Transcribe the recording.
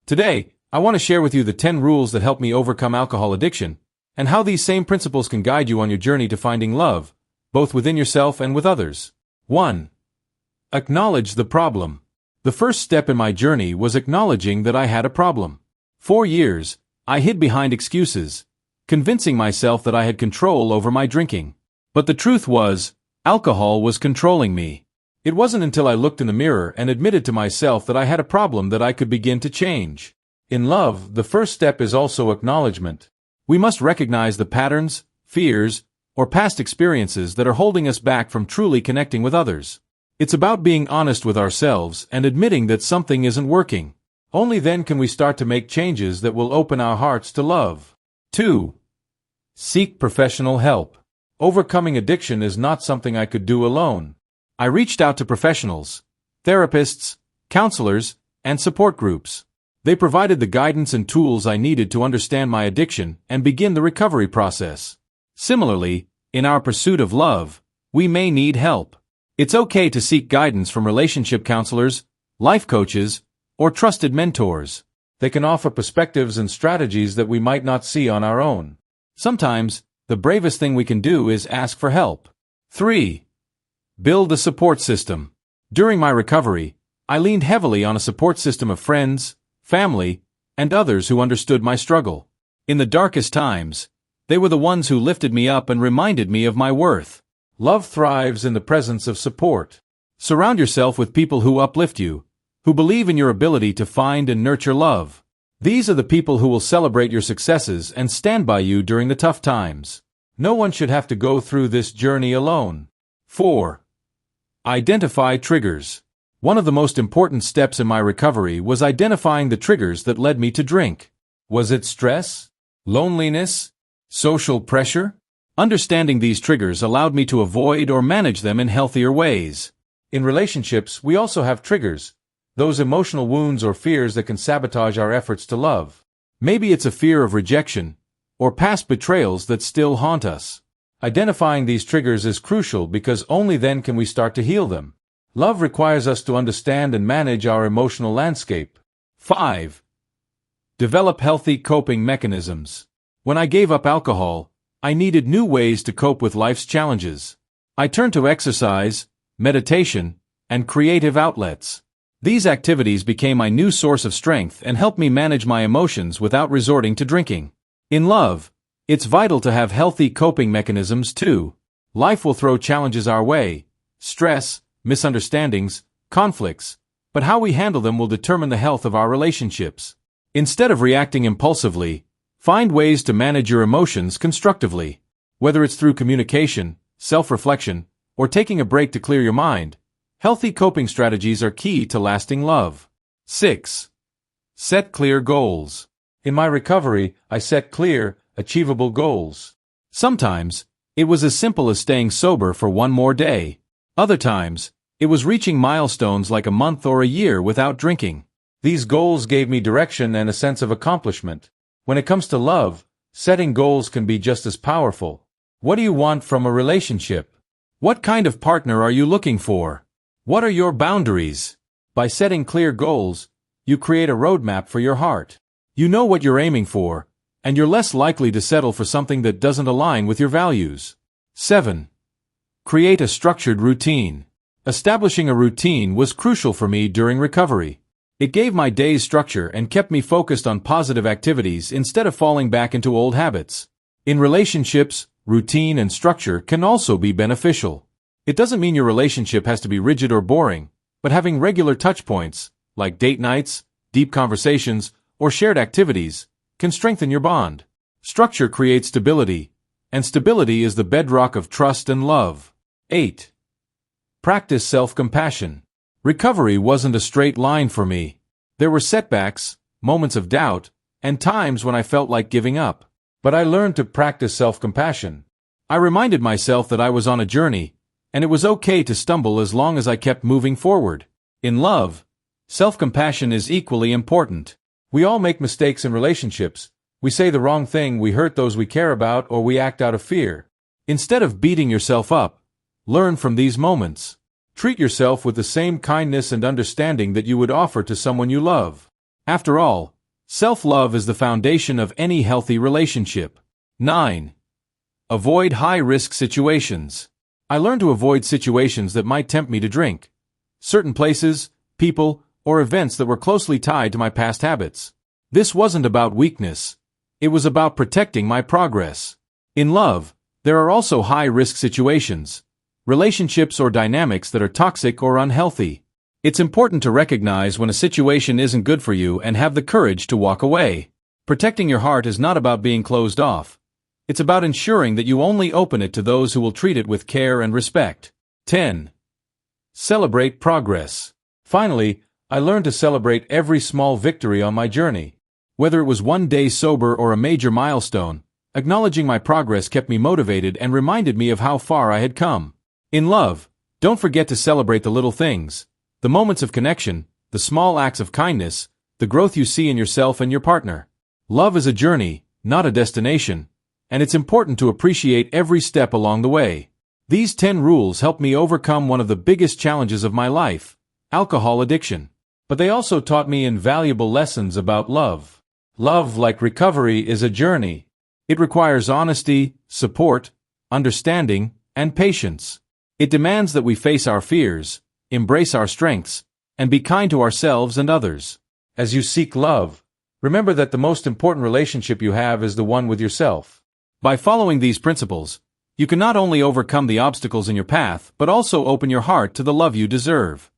Today, I want to share with you the 10 rules that help me overcome alcohol addiction, and how these same principles can guide you on your journey to finding love, both within yourself and with others. 1. Acknowledge the problem. The first step in my journey was acknowledging that I had a problem. For years, I hid behind excuses, convincing myself that I had control over my drinking. But the truth was, alcohol was controlling me. It wasn't until I looked in the mirror and admitted to myself that I had a problem that I could begin to change. In love, the first step is also acknowledgement. We must recognize the patterns, fears, or past experiences that are holding us back from truly connecting with others. It's about being honest with ourselves and admitting that something isn't working. Only then can we start to make changes that will open our hearts to love. 2. Seek professional help. Overcoming addiction is not something I could do alone. I reached out to professionals, therapists, counselors, and support groups. They provided the guidance and tools I needed to understand my addiction and begin the recovery process. Similarly, in our pursuit of love, we may need help. It's okay to seek guidance from relationship counselors, life coaches, or trusted mentors. They can offer perspectives and strategies that we might not see on our own. Sometimes, the bravest thing we can do is ask for help. 3. Build a support system. During my recovery, I leaned heavily on a support system of friends, family, and others who understood my struggle. In the darkest times, they were the ones who lifted me up and reminded me of my worth. Love thrives in the presence of support. Surround yourself with people who uplift you, who believe in your ability to find and nurture love. These are the people who will celebrate your successes and stand by you during the tough times. No one should have to go through this journey alone. 4. Identify triggers. One of the most important steps in my recovery was identifying the triggers that led me to drink. Was it stress? Loneliness? Social pressure? Understanding these triggers allowed me to avoid or manage them in healthier ways. In relationships, we also have triggers, those emotional wounds or fears that can sabotage our efforts to love. Maybe it's a fear of rejection, or past betrayals that still haunt us. Identifying these triggers is crucial because only then can we start to heal them. Love requires us to understand and manage our emotional landscape. 5. Develop healthy coping mechanisms. When I gave up alcohol, I needed new ways to cope with life's challenges. I turned to exercise, meditation, and creative outlets. These activities became my new source of strength and helped me manage my emotions without resorting to drinking. In love, it's vital to have healthy coping mechanisms too. Life will throw challenges our way, stress, misunderstandings, conflicts, but how we handle them will determine the health of our relationships. Instead of reacting impulsively, find ways to manage your emotions constructively. Whether it's through communication, self-reflection, or taking a break to clear your mind, healthy coping strategies are key to lasting love. 6. Set clear goals. In my recovery, I set clear, achievable goals. Sometimes, it was as simple as staying sober for one more day. Other times, it was reaching milestones like a month or a year without drinking. These goals gave me direction and a sense of accomplishment. When it comes to love, setting goals can be just as powerful. What do you want from a relationship? What kind of partner are you looking for? What are your boundaries? By setting clear goals, you create a roadmap for your heart. You know what you're aiming for, and you're less likely to settle for something that doesn't align with your values. 7. Create a structured routine. Establishing a routine was crucial for me during recovery. It gave my days structure and kept me focused on positive activities instead of falling back into old habits. In relationships, routine and structure can also be beneficial. It doesn't mean your relationship has to be rigid or boring, but having regular touch points, like date nights, deep conversations, or shared activities, can strengthen your bond. Structure creates stability, and stability is the bedrock of trust and love. 8. Practice self-compassion. Recovery wasn't a straight line for me. There were setbacks, moments of doubt, and times when I felt like giving up. But I learned to practice self-compassion. I reminded myself that I was on a journey, and it was okay to stumble as long as I kept moving forward. In love, self-compassion is equally important. We all make mistakes in relationships. We say the wrong thing, we hurt those we care about, or we act out of fear. Instead of beating yourself up, learn from these moments. Treat yourself with the same kindness and understanding that you would offer to someone you love. After all, Self-love is the foundation of any healthy relationship. 9. Avoid high-risk situations. I learned to avoid situations that might tempt me to drink. Certain places, people, or events that were closely tied to my past habits. This wasn't about weakness. It was about protecting my progress. In love, there are also high-risk situations, relationships or dynamics that are toxic or unhealthy. It's important to recognize when a situation isn't good for you and have the courage to walk away. Protecting your heart is not about being closed off. It's about ensuring that you only open it to those who will treat it with care and respect. 10. Celebrate progress. Finally, I learned to celebrate every small victory on my journey. Whether it was one day sober or a major milestone, acknowledging my progress kept me motivated and reminded me of how far I had come. In love, don't forget to celebrate the little things, the moments of connection, the small acts of kindness, the growth you see in yourself and your partner. Love is a journey, not a destination, and it's important to appreciate every step along the way. These 10 rules helped me overcome one of the biggest challenges of my life, alcohol addiction. But they also taught me invaluable lessons about love. Love, like recovery, is a journey. It requires honesty, support, understanding, and patience. It demands that we face our fears, embrace our strengths, and be kind to ourselves and others. As you seek love, remember that the most important relationship you have is the one with yourself. By following these principles, you can not only overcome the obstacles in your path, but also open your heart to the love you deserve.